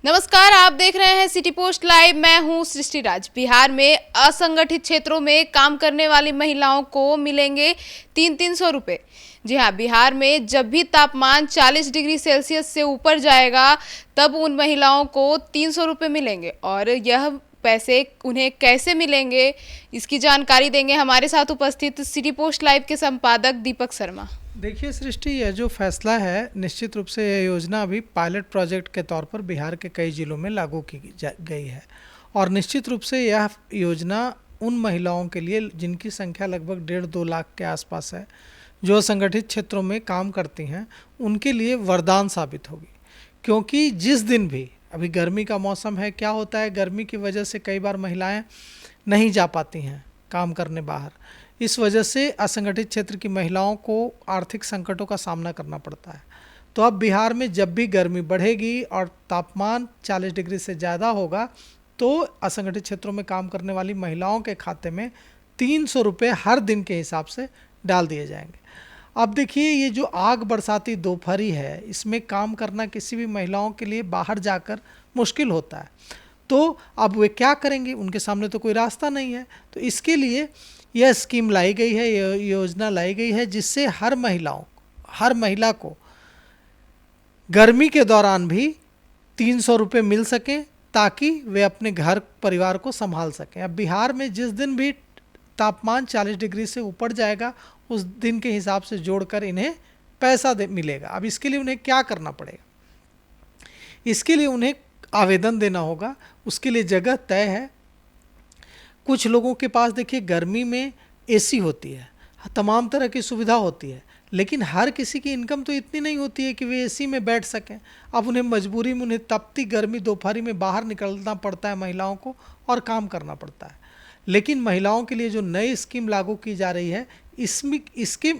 नमस्कार, आप देख रहे हैं सिटी पोस्ट लाइव। मैं हूं सृष्टि राज। बिहार में असंगठित क्षेत्रों में काम करने वाली महिलाओं को मिलेंगे 300 रुपये। जी हां, बिहार में जब भी तापमान 40 डिग्री सेल्सियस से ऊपर जाएगा तब उन महिलाओं को 300 रुपये मिलेंगे। और यह पैसे उन्हें कैसे मिलेंगे, इसकी जानकारी देंगे हमारे साथ उपस्थित सिटी पोस्ट लाइव के संपादक दीपक शर्मा। देखिए सृष्टि, यह जो फैसला है निश्चित रूप से यह योजना अभी पायलट प्रोजेक्ट के तौर पर बिहार के कई जिलों में लागू की गई है। और निश्चित रूप से यह योजना उन महिलाओं के लिए जिनकी संख्या लगभग 1.5-2 लाख के आसपास है, जो असंगठित क्षेत्रों में काम करती हैं, उनके लिए वरदान साबित होगी। क्योंकि जिस दिन भी अभी गर्मी का मौसम है, क्या होता है, गर्मी की वजह से कई बार महिलाएं नहीं जा पाती हैं काम करने बाहर। इस वजह से असंगठित क्षेत्र की महिलाओं को आर्थिक संकटों का सामना करना पड़ता है। तो अब बिहार में जब भी गर्मी बढ़ेगी और तापमान 40 डिग्री से ज़्यादा होगा तो असंगठित क्षेत्रों में काम करने वाली महिलाओं के खाते में 300 रुपये हर दिन के हिसाब से डाल दिए जाएंगे। अब देखिए, ये जो आग बरसाती दोपहरी है, इसमें काम करना किसी भी महिलाओं के लिए बाहर जाकर मुश्किल होता है। तो अब वे क्या करेंगे, उनके सामने तो कोई रास्ता नहीं है। तो इसके लिए यह स्कीम लाई गई है, यह योजना लाई गई है, जिससे हर महिला को गर्मी के दौरान भी 300 रुपये मिल सकें, ताकि वे अपने घर परिवार को संभाल सकें। अब बिहार में जिस दिन भी तापमान 40 डिग्री से ऊपर जाएगा, उस दिन के हिसाब से जोड़कर इन्हें पैसा मिलेगा। अब इसके लिए उन्हें क्या करना पड़ेगा, इसके लिए उन्हें आवेदन देना होगा। उसके लिए जगह तय है। कुछ लोगों के पास देखिए गर्मी में एसी होती है, तमाम तरह की सुविधा होती है, लेकिन हर किसी की इनकम तो इतनी नहीं होती है कि वे एसी में बैठ सकें। अब उन्हें मजबूरी में उन्हें तपती गर्मी दोपहरी में बाहर निकलना पड़ता है महिलाओं को, और काम करना पड़ता है। लेकिन महिलाओं के लिए जो नई स्कीम लागू की जा रही है, इसके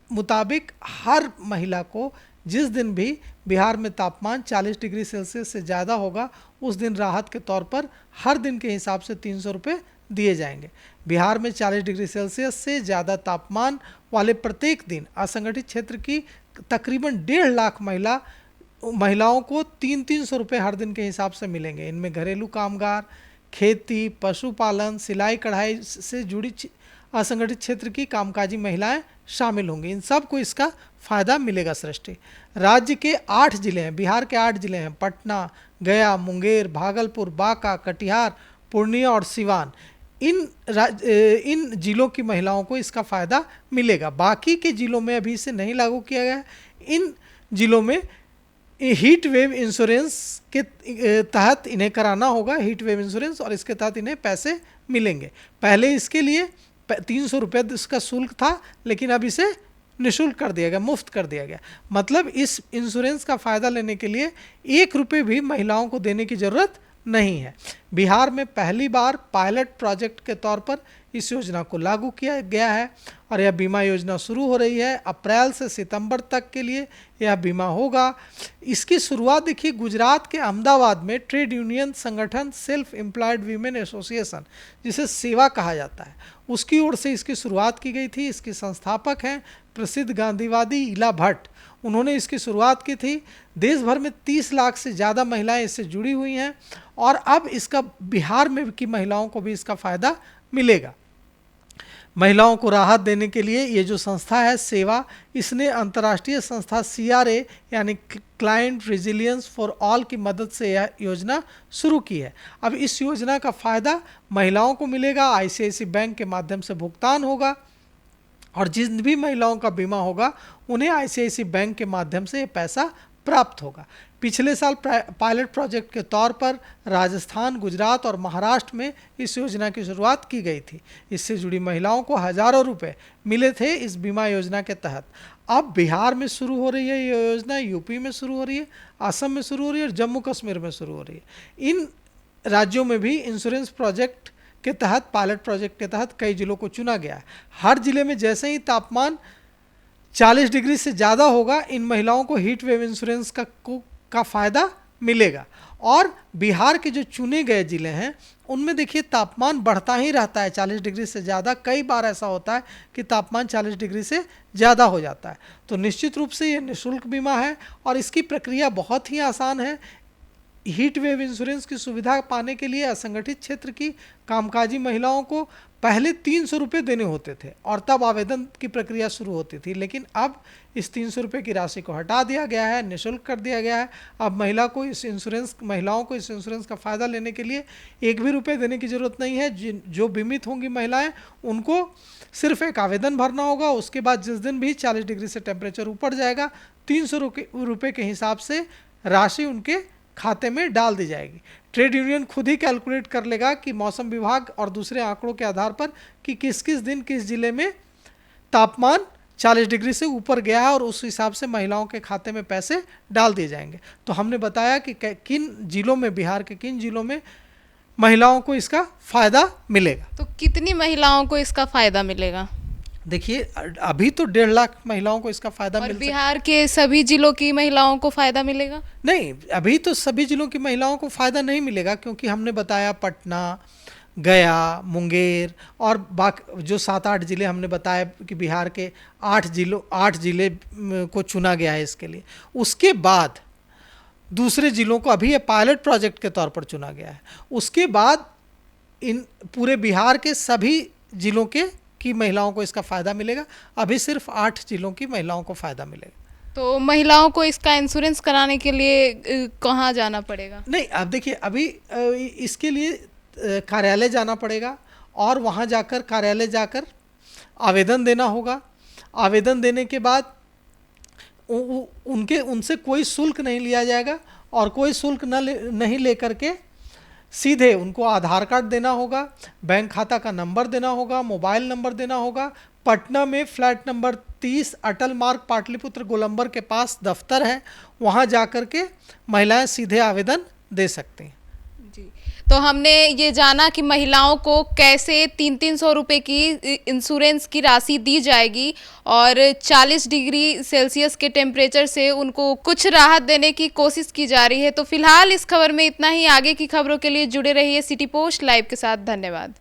मुताबिक हर महिला को जिस दिन भी बिहार में तापमान 40 डिग्री सेल्सियस से ज़्यादा होगा, उस दिन राहत के तौर पर हर दिन के हिसाब से 300 रुपये दिए जाएंगे। बिहार में 40 डिग्री सेल्सियस से ज़्यादा तापमान वाले प्रत्येक दिन असंगठित क्षेत्र की तकरीबन 1.5 लाख महिलाओं को 300 रुपये हर दिन के हिसाब से मिलेंगे। इनमें घरेलू कामगार, खेती, पशुपालन, सिलाई कढ़ाई से जुड़ी असंगठित क्षेत्र की कामकाजी महिलाएं शामिल होंगी। इन सब को इसका फ़ायदा मिलेगा। सृष्टि, राज्य के 8 जिले हैं, बिहार के 8 जिले हैं, पटना, गया, मुंगेर, भागलपुर, बांका, कटिहार, पूर्णिया और सिवान। इन जिलों की महिलाओं को इसका फ़ायदा मिलेगा। बाकी के जिलों में अभी इसे नहीं लागू किया गया है। इन जिलों में हीट वेव इंश्योरेंस के तहत इन्हें कराना होगा, हीट वेव इंश्योरेंस, और इसके तहत इन्हें पैसे मिलेंगे। पहले इसके लिए 300 रुपये इसका शुल्क था, लेकिन अब इसे निःशुल्क कर दिया गया, मुफ्त कर दिया गया। मतलब इस इंश्योरेंस का फ़ायदा लेने के लिए 1 रुपये भी महिलाओं को देने की ज़रूरत नहीं है। बिहार में पहली बार पायलट प्रोजेक्ट के तौर पर इस योजना को लागू किया गया है, और यह बीमा योजना शुरू हो रही है। अप्रैल से सितंबर तक के लिए यह बीमा होगा। इसकी शुरुआत देखिए, गुजरात के अहमदाबाद में ट्रेड यूनियन संगठन सेल्फ एम्प्लॉयड वीमेन एसोसिएशन, जिसे सेवा कहा जाता है, उसकी ओर से इसकी शुरुआत की गई थी। इसके संस्थापक हैं प्रसिद्ध गांधीवादी इला भट्ट। उन्होंने इसकी शुरुआत की थी। देश भर में 30 लाख से ज़्यादा महिलाएं इससे जुड़ी हुई हैं, और अब इसका बिहार में की महिलाओं को भी इसका फ़ायदा मिलेगा। महिलाओं को राहत देने के लिए ये जो संस्था है सेवा, इसने अंतर्राष्ट्रीय संस्था CRA यानी क्लाइंट रेजिलियंस फॉर ऑल की मदद से यह योजना शुरू की है। अब इस योजना का फ़ायदा महिलाओं को मिलेगा। ICICI बैंक के माध्यम से भुगतान होगा, और जिन भी महिलाओं का बीमा होगा उन्हें ICICI बैंक के माध्यम से ये पैसा प्राप्त होगा। पिछले साल पायलट प्रोजेक्ट के तौर पर राजस्थान, गुजरात और महाराष्ट्र में इस योजना की शुरुआत की गई थी। इससे जुड़ी महिलाओं को हज़ारों रुपए मिले थे इस बीमा योजना के तहत। अब बिहार में शुरू हो रही है ये योजना, यूपी में शुरू हो रही है, असम में शुरू हो रही है, और जम्मू कश्मीर में शुरू हो रही है। इन राज्यों में भी इंश्योरेंस प्रोजेक्ट के तहत, पायलट प्रोजेक्ट के तहत कई जिलों को चुना गया है। हर जिले में जैसे ही तापमान 40 डिग्री से ज़्यादा होगा, इन महिलाओं को हीट वेव इंश्योरेंस का फ़ायदा मिलेगा। और बिहार के जो चुने गए ज़िले हैं, उनमें देखिए तापमान बढ़ता ही रहता है 40 डिग्री से ज़्यादा। कई बार ऐसा होता है कि तापमान 40 डिग्री से ज़्यादा हो जाता है। तो निश्चित रूप से ये निःशुल्क बीमा है, और इसकी प्रक्रिया बहुत ही आसान है। हीट वेव इंश्योरेंस की सुविधा पाने के लिए असंगठित क्षेत्र की कामकाजी महिलाओं को पहले 300 रुपये देने होते थे और तब आवेदन की प्रक्रिया शुरू होती थी, लेकिन अब इस 300 रुपये की राशि को हटा दिया गया है, निःशुल्क कर दिया गया है। अब महिलाओं को इस इंश्योरेंस का फ़ायदा लेने के लिए एक भी रुपये देने की ज़रूरत नहीं है। जो बीमित होंगी महिलाएं, उनको सिर्फ एक आवेदन भरना होगा। उसके बाद जिस दिन भी 40 डिग्री से टेम्परेचर ऊपर जाएगा, 300 रुपये के हिसाब से राशि उनके खाते में डाल दी जाएगी। ट्रेड यूनियन खुद ही कैलकुलेट कर लेगा कि मौसम विभाग और दूसरे आंकड़ों के आधार पर कि किस किस दिन किस जिले में तापमान 40 डिग्री से ऊपर गया है, और उस हिसाब से महिलाओं के खाते में पैसे डाल दिए जाएंगे। तो हमने बताया कि किन जिलों में, बिहार के किन जिलों में महिलाओं को इसका फ़ायदा मिलेगा। तो कितनी महिलाओं को इसका फ़ायदा मिलेगा? देखिए, अभी तो 1.5 लाख महिलाओं को इसका फ़ायदा मिल सकता है। बिहार के सभी जिलों की महिलाओं को फ़ायदा मिलेगा? नहीं, अभी तो सभी जिलों की महिलाओं को फ़ायदा नहीं मिलेगा, क्योंकि हमने बताया पटना, गया, मुंगेर और बाकी जो 7-8 ज़िले हमने बताया कि बिहार के 8 ज़िले को चुना गया है इसके लिए। उसके बाद दूसरे ज़िलों को अभी ये पायलट प्रोजेक्ट के तौर पर चुना गया है। उसके बाद इन पूरे बिहार के सभी ज़िलों की महिलाओं को इसका फ़ायदा मिलेगा। अभी सिर्फ 8 ज़िलों की महिलाओं को फ़ायदा मिलेगा। तो महिलाओं को इसका इंश्योरेंस कराने के लिए कहाँ जाना पड़ेगा? नहीं, अब देखिए, अभी इसके लिए कार्यालय जाना पड़ेगा और वहाँ जाकर कार्यालय जाकर आवेदन देना होगा। आवेदन देने के बाद उनसे कोई शुल्क नहीं लिया जाएगा, और कोई शुल्क नहीं लेकर के सीधे उनको आधार कार्ड देना होगा, बैंक खाता का नंबर देना होगा, मोबाइल नंबर देना होगा। पटना में फ्लैट नंबर 30 अटल मार्ग पाटलिपुत्र गोलंबर के पास दफ्तर है, वहाँ जाकर के महिलाएं सीधे आवेदन दे सकती हैं। जी, तो हमने ये जाना कि महिलाओं को कैसे 300 रुपये की इंश्योरेंस की राशि दी जाएगी, और 40 डिग्री सेल्सियस के टेम्परेचर से उनको कुछ राहत देने की कोशिश की जा रही है। तो फिलहाल इस खबर में इतना ही। आगे की खबरों के लिए जुड़े रहिए सिटी पोस्ट लाइव के साथ। धन्यवाद।